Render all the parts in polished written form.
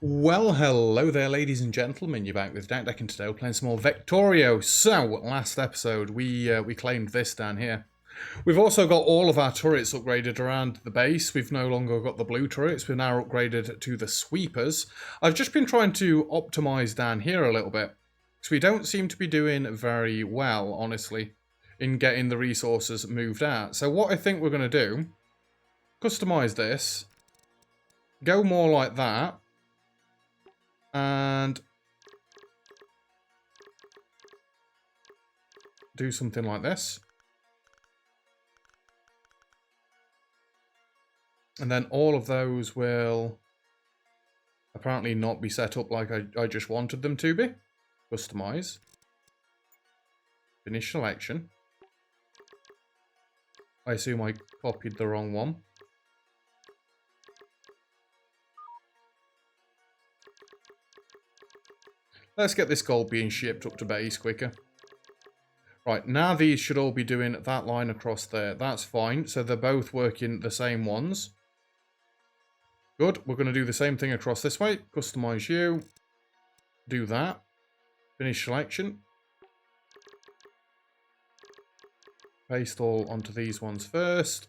Well, hello there, ladies and gentlemen. You're back with Deck and today we're playing some more Vectorio. So, last episode we claimed this down here. We've also got all of our turrets upgraded around the base. We've no longer got the blue turrets. We're now upgraded to the sweepers. I've just been trying to optimize down here a little bit, because we don't seem to be doing very well, honestly, in getting the resources moved out. So what I think we're going to do, customize this, go more like that, and do something like this. And then all of those will apparently not be set up like I just wanted them to be. Customize. Finish selection. I assume I copied the wrong one. Let's get this gold being shipped up to base quicker. Right, now these should all be doing that line across there. That's fine. So they're both working the same ones. Good. We're going to do the same thing across this way. Customize you. Do that. Finish selection. Paste all onto these ones first.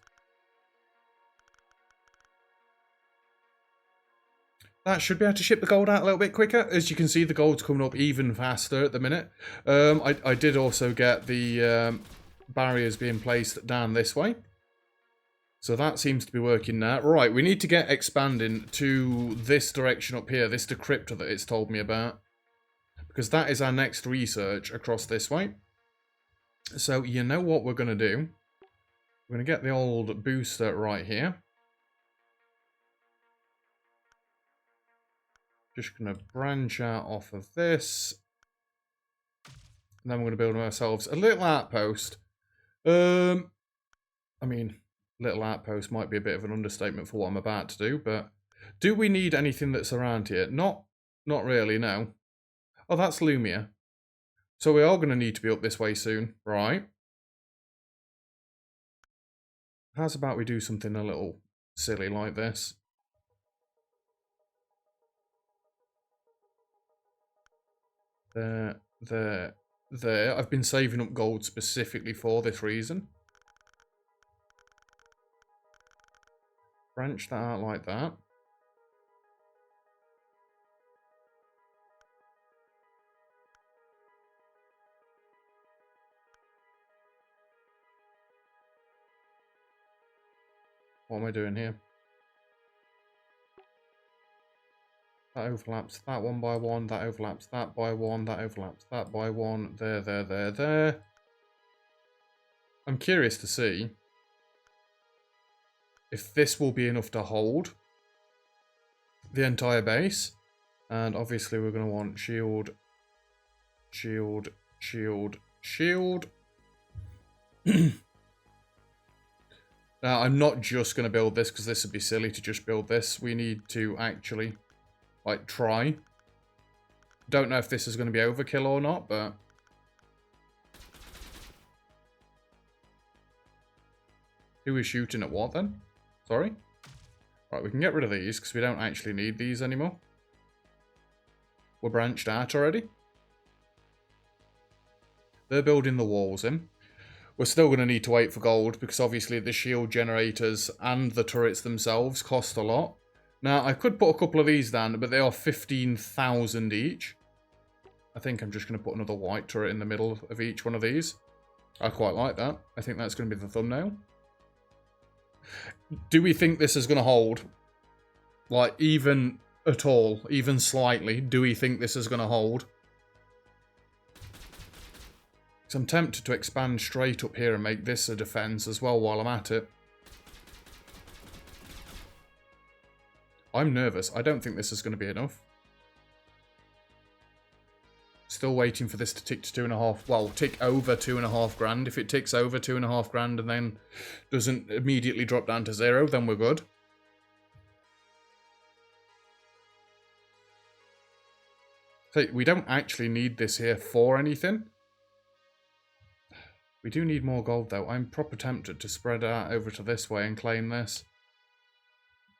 That should be able to ship the gold out a little bit quicker. As you can see, the gold's coming up even faster at the minute. I did also get the barriers being placed down this way. So that seems to be working now. Right, we need to get expanding to this direction up here, this decryptor that it's told me about. Because that is our next research across this way. So you know what we're going to do? We're going to get the old booster right here. Just going to branch out off of this. And then we're going to build ourselves a little outpost. I mean, little outpost might be a bit of an understatement for what I'm about to do, but do we need anything that's around here? Not really, no. Oh, that's Lumia. So we are going to need to be up this way soon, right? How's about we do something a little silly like this? There. I've been saving up gold specifically for this reason. Branch that out like that. What am I doing here? That overlaps that one by one, that overlaps that by one, that overlaps that by one. There. I'm curious to see if this will be enough to hold the entire base. And obviously we're going to want shield. Now, I'm not just going to build this because this would be silly to just build this. We need to actually, like, try. Don't know if this is going to be overkill or not, but... Who is shooting at what, then? Sorry? Right, we can get rid of these because we don't actually need these anymore. We're branched out already. They're building the walls in. We're still going to need to wait for gold because obviously the shield generators and the turrets themselves cost a lot. Now, I could put a couple of these down, but they are 15,000 each. I think I'm just going to put another white turret in the middle of each one of these. I quite like that. I think that's going to be the thumbnail. Do we think this is going to hold? Like, even at all, even slightly, do we think this is going to hold? I'm tempted to expand straight up here and make this a defense as well while I'm at it. I'm nervous. I don't think this is going to be enough. Still waiting for this to tick to 2.5. Well, tick over 2.5 grand. If it ticks over 2.5 grand and then doesn't immediately drop down to 0, then we're good. So we don't actually need this here for anything. We do need more gold, though. I'm proper tempted to spread out over to this way and claim this.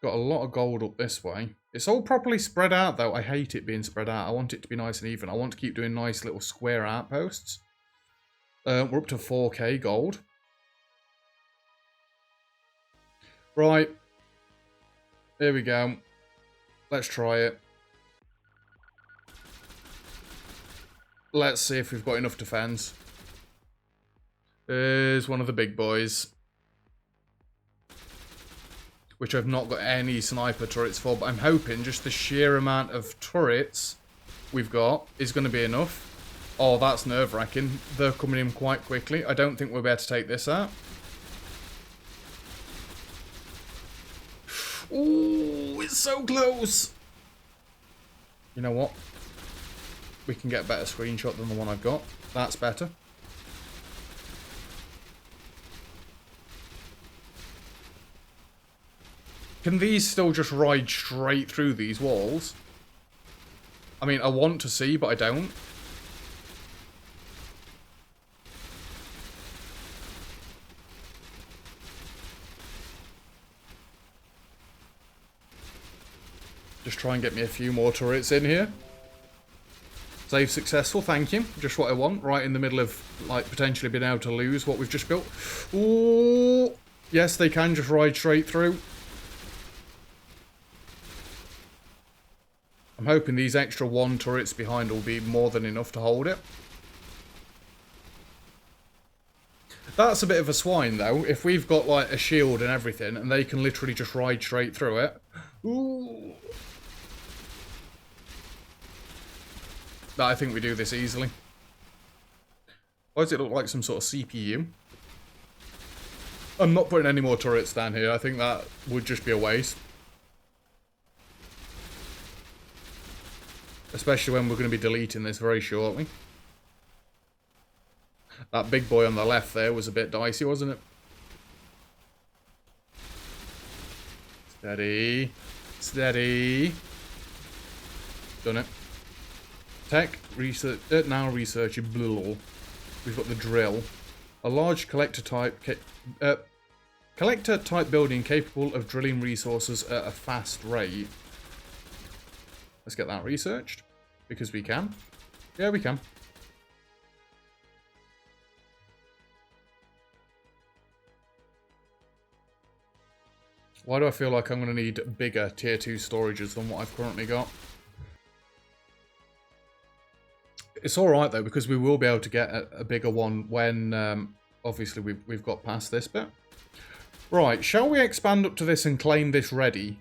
Got a lot of gold up this way. It's all properly spread out, though. I hate it being spread out. I want it to be nice and even. I want to keep doing nice little square outposts. We're up to 4k gold. Right. Here we go. Let's try it. Let's see if we've got enough defense. There's one of the big boys. Which I've not got any sniper turrets for, but I'm hoping just the sheer amount of turrets we've got is going to be enough. Oh, that's nerve-wracking. They're coming in quite quickly. I don't think we'll be able to take this out. Ooh, it's so close. You know what? We can get a better screenshot than the one I've got. That's better. Can these still just ride straight through these walls? I mean, I want to see, but I don't. Just try and get me a few more turrets in here. Save successful, thank you. Just what I want, right in the middle of, like, potentially being able to lose what we've just built. Ooh! Yes, they can just ride straight through. I'm hoping these extra 1 turrets behind will be more than enough to hold it. That's a bit of a swine, though. If we've got, like, a shield and everything, and they can literally just ride straight through it. Ooh. I think we do this easily. Why does it look like some sort of CPU? I'm not putting any more turrets down here. I think that would just be a waste. Especially when we're going to be deleting this very shortly. That big boy on the left there was a bit dicey, wasn't it? Steady. Steady. Done it. Tech, research, now researchable. We've got the drill. A large collector type building capable of drilling resources at a fast rate. Let's get that researched. Because we can. Yeah, we can. Why do I feel like I'm going to need bigger tier 2 storages than what I've currently got? It's alright though, because we will be able to get a bigger one when, obviously, we've got past this bit. Right, shall we expand up to this and claim this ready?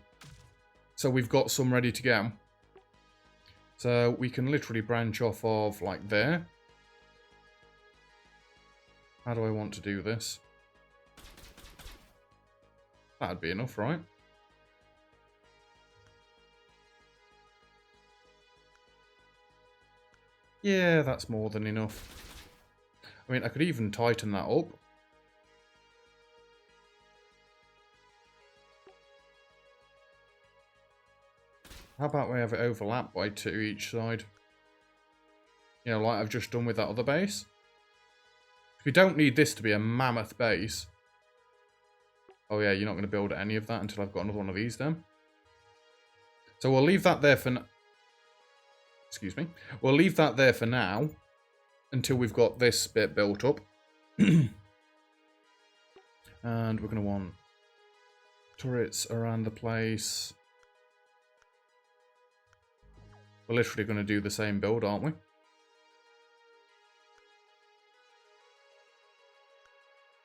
So we've got some ready to go. So we can literally branch off of, like, there. How do I want to do this? That'd be enough, right? Yeah, that's more than enough. I mean, I could even tighten that up. How about we have it overlap by 2 each side? You know, like I've just done with that other base. We don't need this to be a mammoth base. Oh yeah, you're not going to build any of that until I've got another one of these then. So we'll leave that there for now. Excuse me. We'll leave that there for now until we've got this bit built up. And we're going to want turrets around the place. We're literally going to do the same build, aren't we?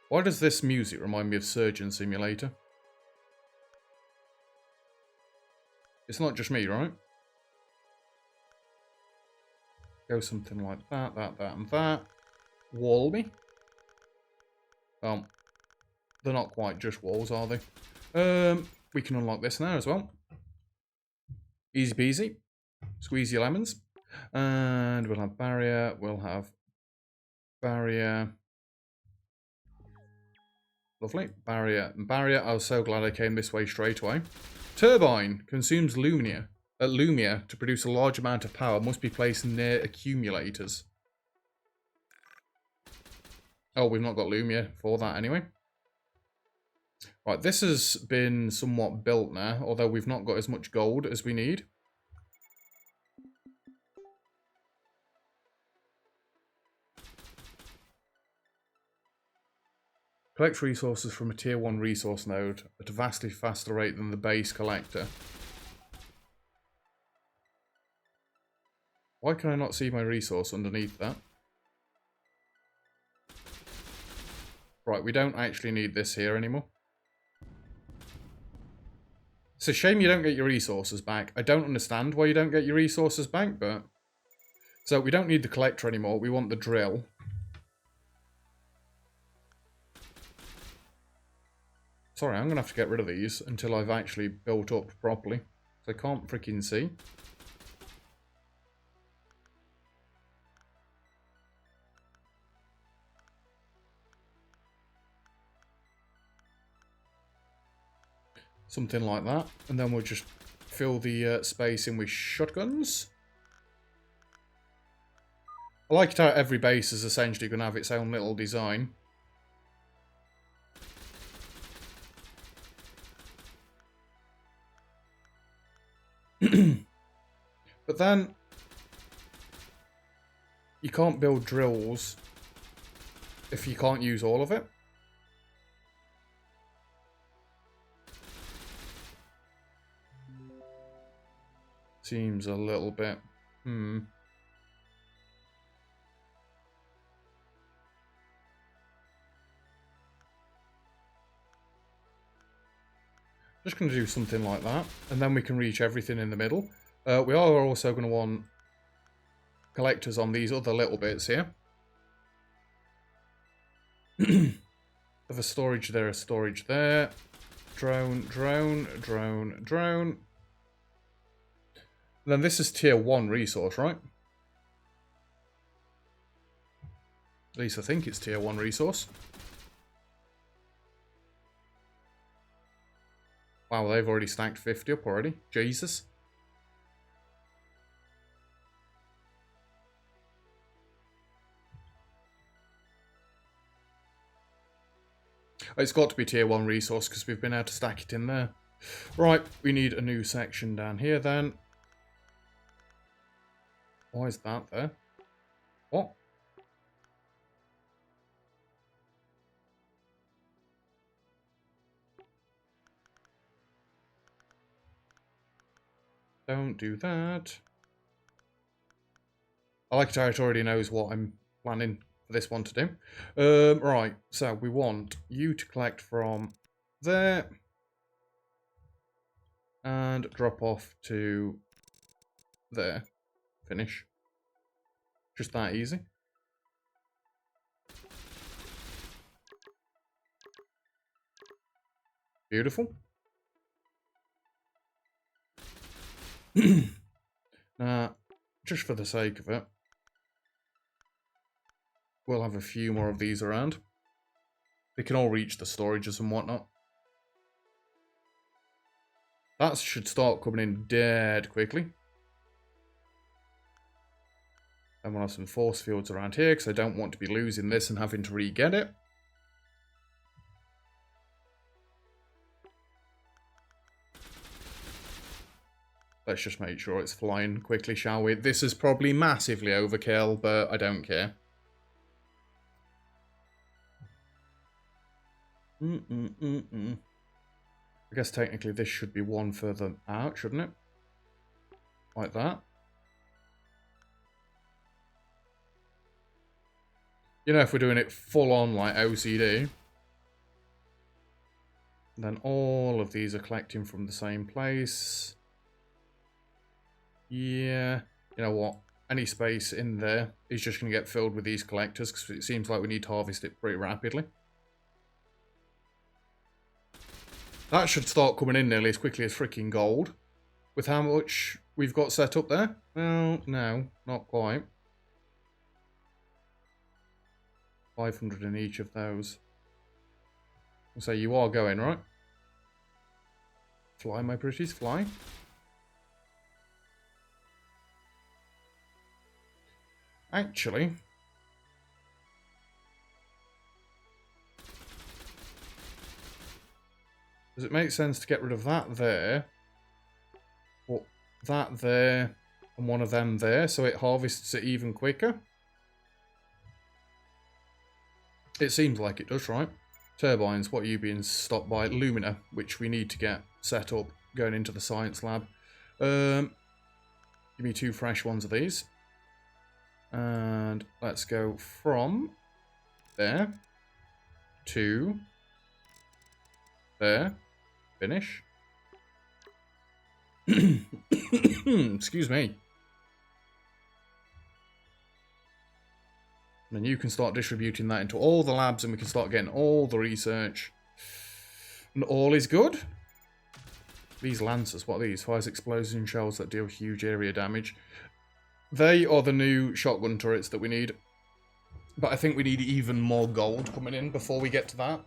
Why does this music remind me of Surgeon Simulator? It's not just me, right? Go something like that, that, and that. Wall me. They're not quite just walls, are they? We can unlock this now as well. Easy peasy. Squeeze your lemons. And we'll have barrier. We'll have barrier. Lovely. Barrier. And barrier. I was so glad I came this way straight away. Turbine. Consumes Lumia. Lumia to produce a large amount of power must be placed near accumulators. Oh, we've not got Lumia for that anyway. Right, this has been somewhat built now, although we've not got as much gold as we need. Collect resources from a tier 1 resource node at a vastly faster rate than the base collector. Why can I not see my resource underneath that? Right, we don't actually need this here anymore. It's a shame you don't get your resources back. I don't understand why you don't get your resources back, but... So, we don't need the collector anymore. We want the drill. Sorry, I'm going to have to get rid of these until I've actually built up properly. So I can't freaking see. Something like that. And then we'll just fill the space in with shotguns. I like it how every base is essentially going to have its own little design. But then, you can't build drills if you can't use all of it. Seems a little bit... Just going to do something like that, and then we can reach everything in the middle. We are also going to want collectors on these other little bits here. Have a storage there, a storage there. Drone, drone, drone, drone. And then this is tier 1 resource, right? At least I think it's tier 1 resource. Wow, they've already stacked 50 up already. Jesus. It's got to be tier 1 resource because we've been able to stack it in there. Right, we need a new section down here then. Why is that there? What? Don't do that. I like it how it already knows what I'm planning for this one to do. Right, so we want you to collect from there. And drop off to there. Finish. Just that easy. Beautiful. Now, just for the sake of it, we'll have a few more of these around. They can all reach the storages and whatnot. That should start coming in dead quickly. And we'll have some force fields around here because I don't want to be losing this and having to re-get it. Let's just make sure it's flying quickly, shall we? This is probably massively overkill, but I don't care. I guess technically this should be one further out, shouldn't it? Like that. You know, if we're doing it full on like OCD, then all of these are collecting from the same place. Yeah, you know what? Any space in there is just going to get filled with these collectors because it seems like we need to harvest it pretty rapidly. That should start coming in nearly as quickly as freaking gold. With how much we've got set up there? Well, no, not quite. 500 in each of those. So you are going, right? Fly, my pretties, fly. Actually, Does it make sense to get rid of that there? Put that there and one of them there so it harvests it even quicker? It seems like it does, right? Turbines, what are you being stopped by? Lumina, which we need to get set up going into the science lab. Give me 2 fresh ones of these. And let's go from there to there. Finish. Excuse me. And then you can start distributing that into all the labs and we can start getting all the research. And all is good. These lancers, what are these? Fires explosion shells that deal huge area damage. They are the new shotgun turrets that we need. But I think we need even more gold coming in before we get to that.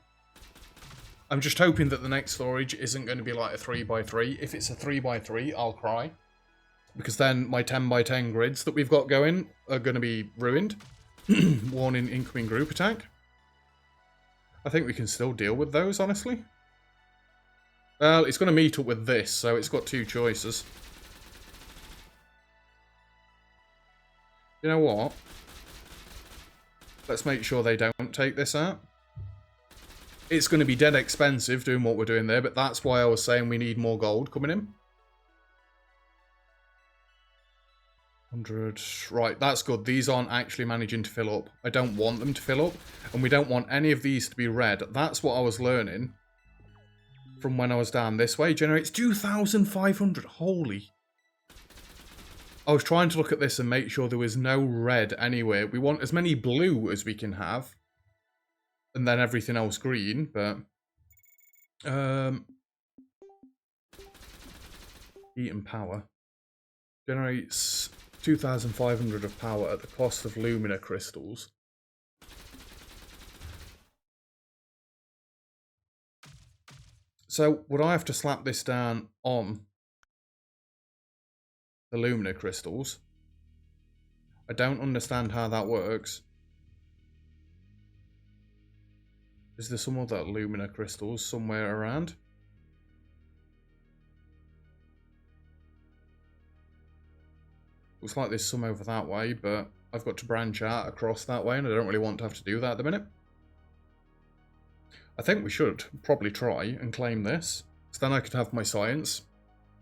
I'm just hoping that the next storage isn't going to be like a 3x3. If it's a 3x3, I'll cry. Because then my 10x10 grids that we've got going are going to be ruined. Warning, incoming group attack. I think we can still deal with those, honestly. Well, it's going to meet up with this, so it's got 2 choices. You know what? Let's make sure they don't take this out. It's going to be dead expensive doing what we're doing there, but that's why I was saying we need more gold coming in. 100. Right, that's good. These aren't actually managing to fill up. I don't want them to fill up, and we don't want any of these to be red. That's what I was learning from when I was down this way. Generates 2,500. Holy. I was trying to look at this and make sure there was no red anywhere. We want as many blue as we can have. And then everything else green, but... heat and power. Generates 2,500 of power at the cost of lumina crystals. So, would I have to slap this down on the lumina crystals? I don't understand how that works. Is there some other lumina crystals somewhere around? Looks like there's some over that way, but I've got to branch out across that way, and I don't really want to have to do that at the minute. I think we should probably try and claim this, so then I could have my science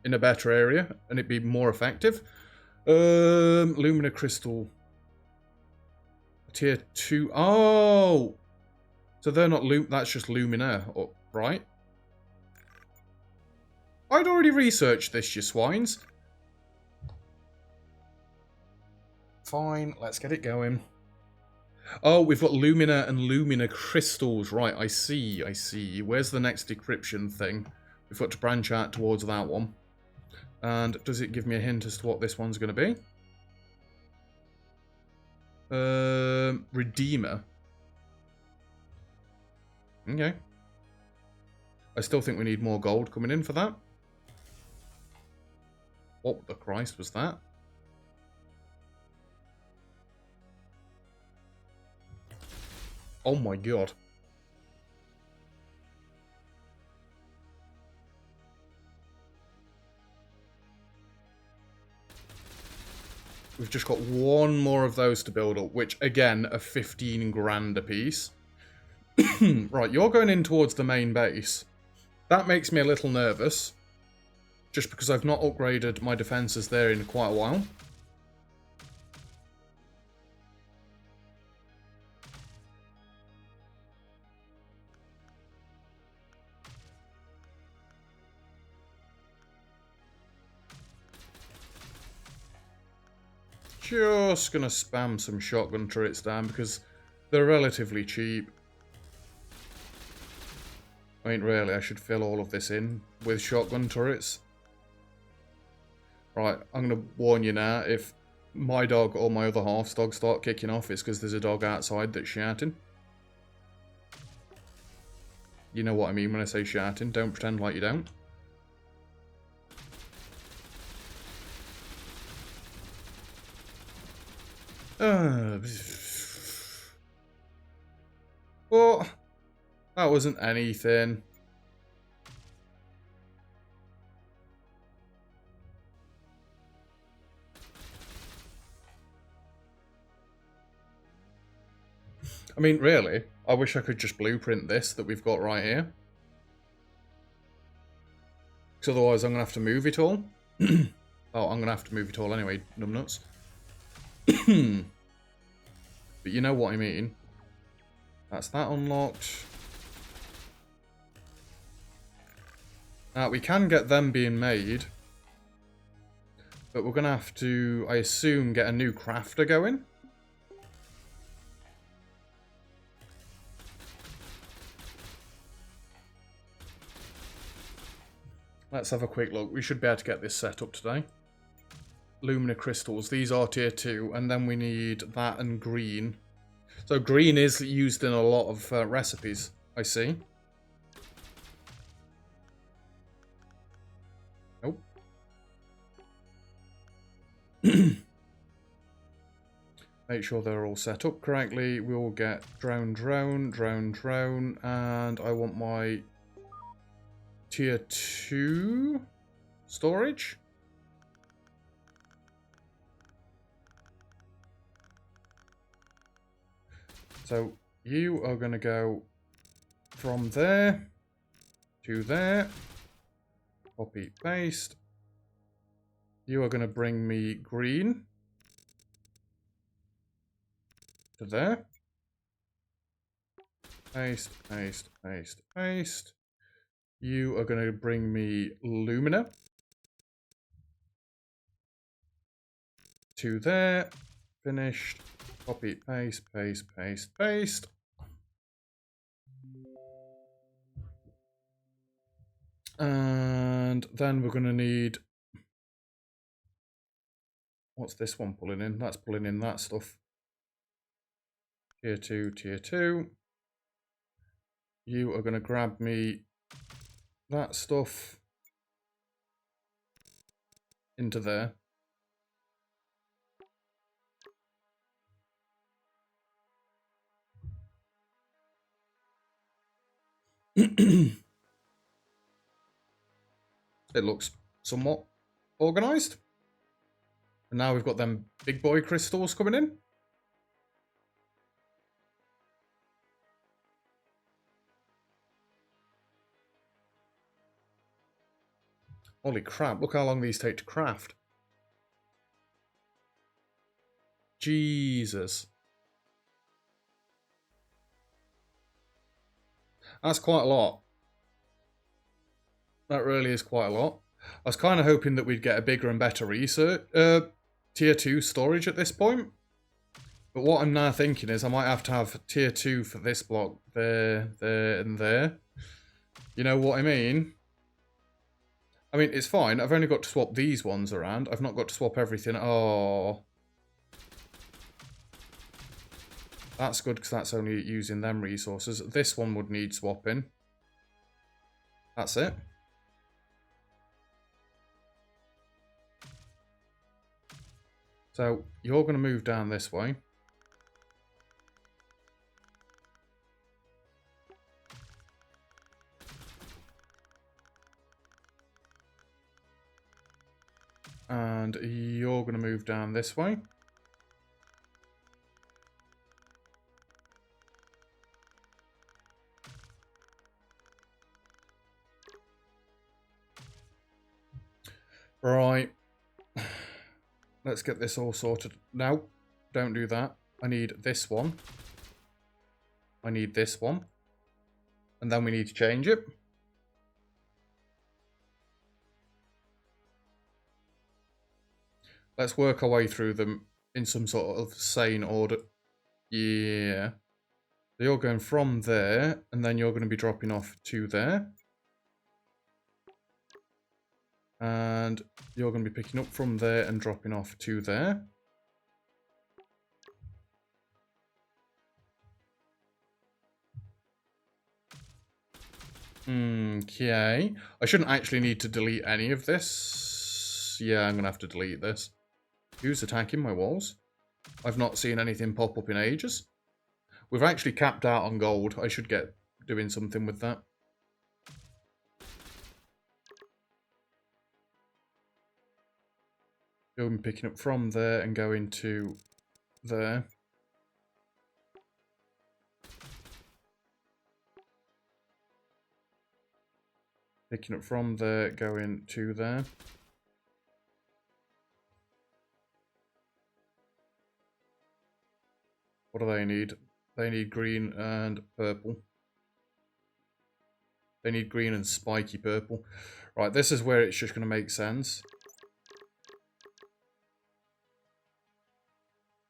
in a better area, and it'd be more effective. Lumina crystal. Tier 2. Oh! So they're not that's just lumina, right? I'd already researched this, you swines. Fine, let's get it going. Oh, we've got lumina and lumina crystals. Right, I see, I see. Where's the next decryption thing? We've got to branch out towards that one. And does it give me a hint as to what this one's going to be? Redeemer. Okay. I still think we need more gold coming in for that. What the Christ was that? Oh my god. We've just got one more of those to build up, which again are 15 grand a piece. Right, you're going in towards the main base. That makes me a little nervous. Just because I've not upgraded my defences there in quite a while. Just gonna spam some shotgun turrets down because they're relatively cheap. I mean, really, I should fill all of this in with shotgun turrets. Right, I'm gonna warn you now, if my dog or my other half's dog start kicking off, it's because there's a dog outside that's shouting. You know what I mean when I say shouting, don't pretend like you don't. Well, that wasn't anything. I mean, really, I wish I could just blueprint this that we've got right here. Because otherwise I'm going to have to move it all. Oh, I'm going to have to move it all anyway, numbnuts. But you know what I mean. That's that unlocked. Now, we can get them being made. But we're going to have to, I assume, get a new crafter going. Let's have a quick look. We should be able to get this set up today. Lumina crystals. These are tier 2. And then we need that and green. So green is used in a lot of recipes, I see. Nope. Make sure they're all set up correctly. We'll get drone, and I want my tier 2 storage. So you are going to go from there to there. Copy, paste. You are going to bring me green to there. Paste, paste, paste, paste. You are going to bring me Lumina to there. Finished. Copy, paste, paste, paste, paste. And then we're going to need... What's this one pulling in? That's pulling in that stuff. Tier 2, tier 2. You are going to grab me that stuff into there. It looks somewhat organised. And now we've got them big boy crystals coming in. Holy crap, look how long these take to craft. Jesus. That's quite a lot. That really is quite a lot. I was kind of hoping that we'd get a bigger and better research, tier 2 storage at this point. But what I'm now thinking is I might have to have tier 2 for this block. There, and there. You know what I mean? I mean, it's fine. I've only got to swap these ones around. I've not got to swap everything. Oh. That's good because that's only using them resources. This one would need swapping. That's it. So you're going to move down this way. And you're going to move down this way. Right. Let's get this all sorted. No, don't do that. I need this one. I need this one. And then we need to change it. Let's work our way through them in some sort of sane order. Yeah. So you're going from there, and then you're going to be dropping off to there. And you're going to be picking up from there and dropping off to there. Okay. I shouldn't actually need to delete any of this. Yeah, I'm going to have to delete this. Who's attacking my walls? I've not seen anything pop up in ages. We've actually capped out on gold. I should get doing something with that. Going picking up from there and going to there. Picking up from there, going to there. What do they need? They need green and purple. They need green and spiky purple. Right, this is where it's just going to make sense.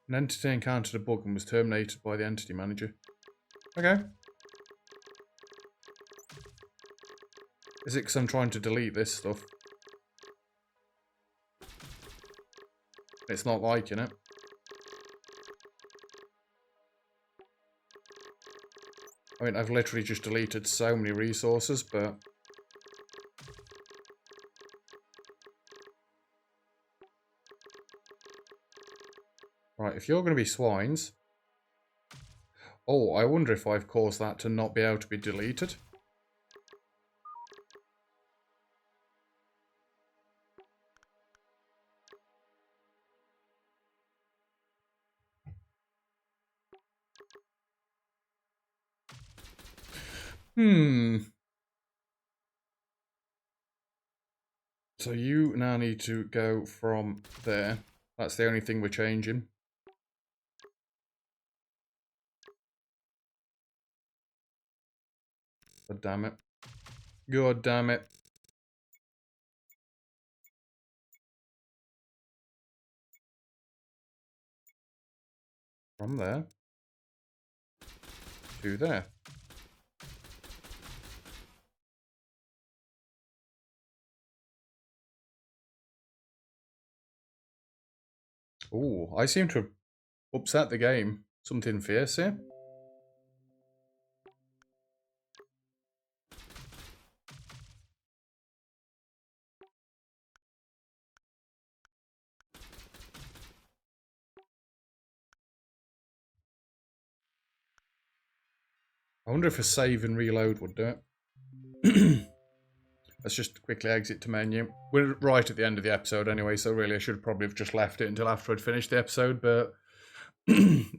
An entity encountered a bug and was terminated by the entity manager. Okay. Is it because I'm trying to delete this stuff? It's not liking it. I mean, I've literally just deleted so many resources, but... Right, if you're going to be swines... Oh, I wonder if I've caused that to not be able to be deleted. So you now need to go from there. That's the only thing we're changing. God damn it. God damn it. From there to there. Oh, I seem to have upset the game. Something fierce here. I wonder if a save and reload would do it. Let's just quickly exit to menu. We're right at the end of the episode anyway, so really I should probably have just left it until after I'd finished the episode, but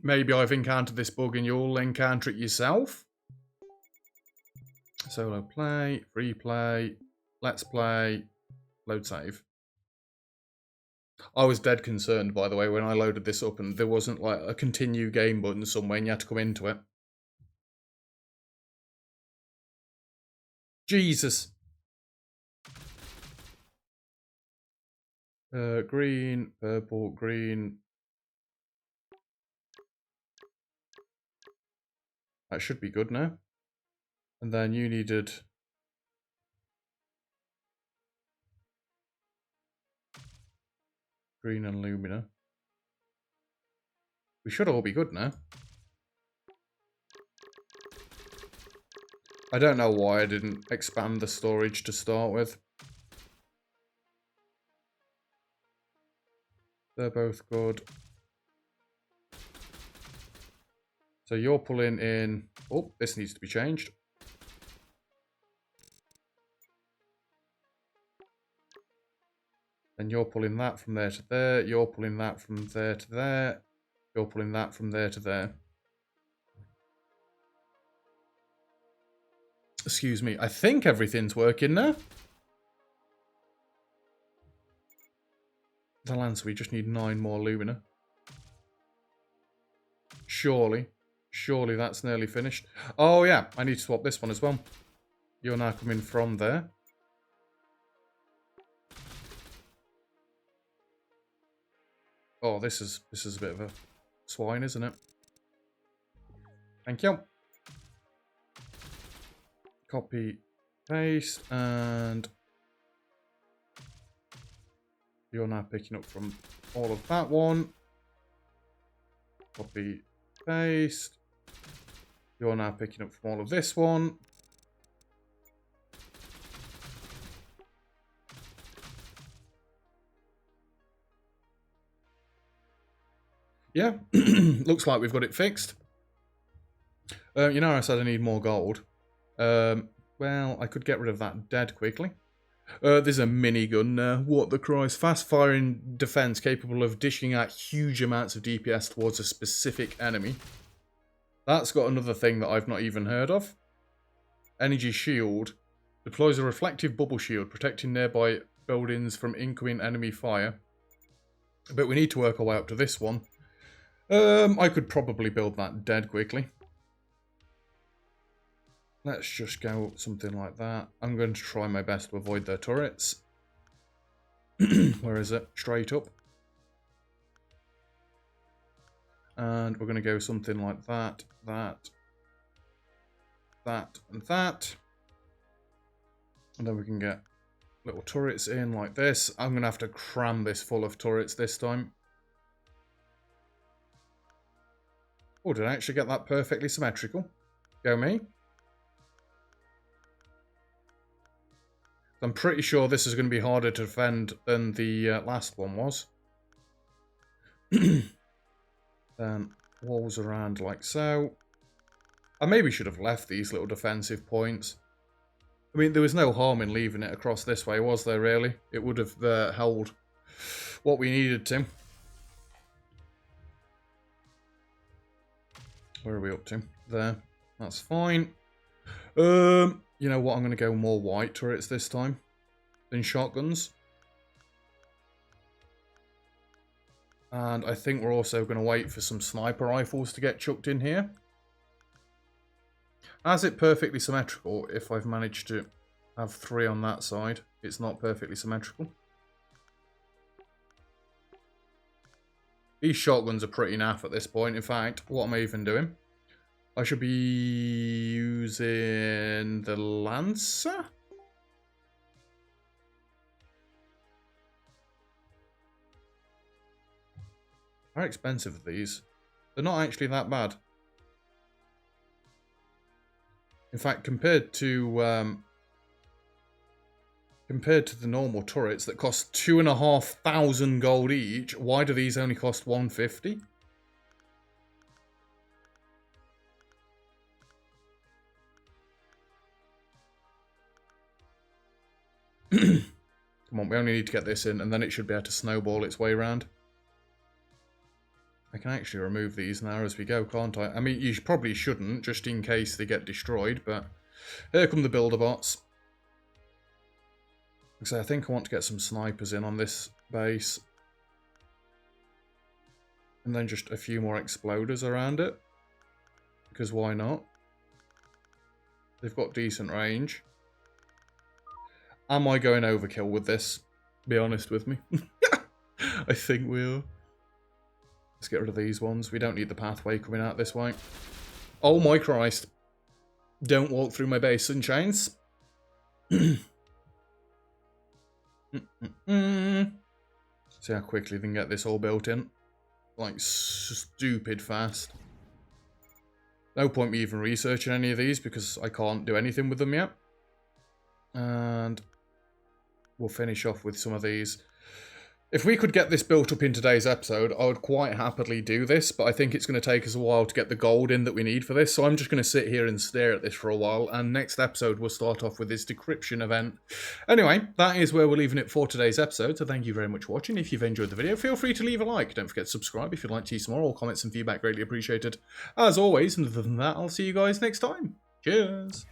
maybe I've encountered this bug and you'll encounter it yourself. Solo play, free play, let's play, load save. I was dead concerned, by the way, when I loaded this up and there wasn't like a continue game button somewhere and you had to come into it. Jesus. Green, purple, green. That should be good now. And then you needed... green and Lumina. We should all be good now. I don't know why I didn't expand the storage to start with. They're both good. So you're pulling in... Oh, this needs to be changed. And you're pulling that from there to there. You're pulling that from there to there. You're pulling that from there to there. Excuse me. I think everything's working now. The Lance, we just need 9 more Lumina. Surely. Surely that's nearly finished. Oh yeah, I need to swap this one as well. You're now coming from there. Oh, this is a bit of a swine, isn't it? Thank you. Copy, paste, and you're now picking up from all of that one. Copy, paste. You're now picking up from all of this one. Yeah, looks like we've got it fixed. You know, I said I need more gold. Well, I could get rid of that dead quickly. There's a minigun there. What the Christ? Fast-firing defense capable of dishing out huge amounts of DPS towards a specific enemy. That's got another thing that I've not even heard of. Energy shield Deploys a reflective bubble shield, protecting nearby buildings from incoming enemy fire. But we need to work our way up to this one. I could probably build that dead quickly. Let's just go something like that. I'm going to try my best to avoid their turrets. Where is it? Straight up. And we're going to go something like that, that, and that. And then we can get little turrets in like this. I'm going to have to cram this full of turrets this time. Oh, did I actually get that perfectly symmetrical? Go me. I'm pretty sure this is going to be harder to defend than the last one was. Then walls around like so. I maybe should have left these little defensive points. I mean, there was no harm in leaving it across this way, was there really? It would have held what we needed to. Where are we up to? There. That's fine. You know what? I'm going to go more white turrets this time than shotguns. And I think we're also going to wait for some sniper rifles to get chucked in here. As it perfectly symmetrical, if I've managed to have 3 on that side, it's not perfectly symmetrical. These shotguns are pretty naff at this point. In fact, what am I even doing? I should be using the Lancer? How expensive are these? They're not actually that bad. In fact, compared to the normal turrets that cost 2,500 gold each, why do these only cost 150? Come on, we only need to get this in, and then it should be able to snowball its way around. I can actually remove these now as we go, can't I? I mean, you probably shouldn't, just in case they get destroyed, but here come the builder bots. So I think I want to get some snipers in on this base. And then just a few more exploders around it. Because why not? They've got decent range. Am I going overkill with this? Be honest with me. I think we are. Let's get rid of these ones. We don't need the pathway coming out this way. Oh my Christ. Don't walk through my base, sunshines. See how quickly they can get this all built in. Like, stupid fast. No point me even researching any of these because I can't do anything with them yet. And we'll finish off with some of these. If we could get this built up in today's episode, I would quite happily do this, but I think it's going to take us a while to get the gold in that we need for this, so I'm just going to sit here and stare at this for a while, and next episode we'll start off with this decryption event. Anyway, that is where we're leaving it for today's episode, so thank you very much for watching. If you've enjoyed the video, feel free to leave a like. Don't forget to subscribe if you'd like to see some more. All comments and feedback greatly appreciated. As always, and other than that, I'll see you guys next time. Cheers!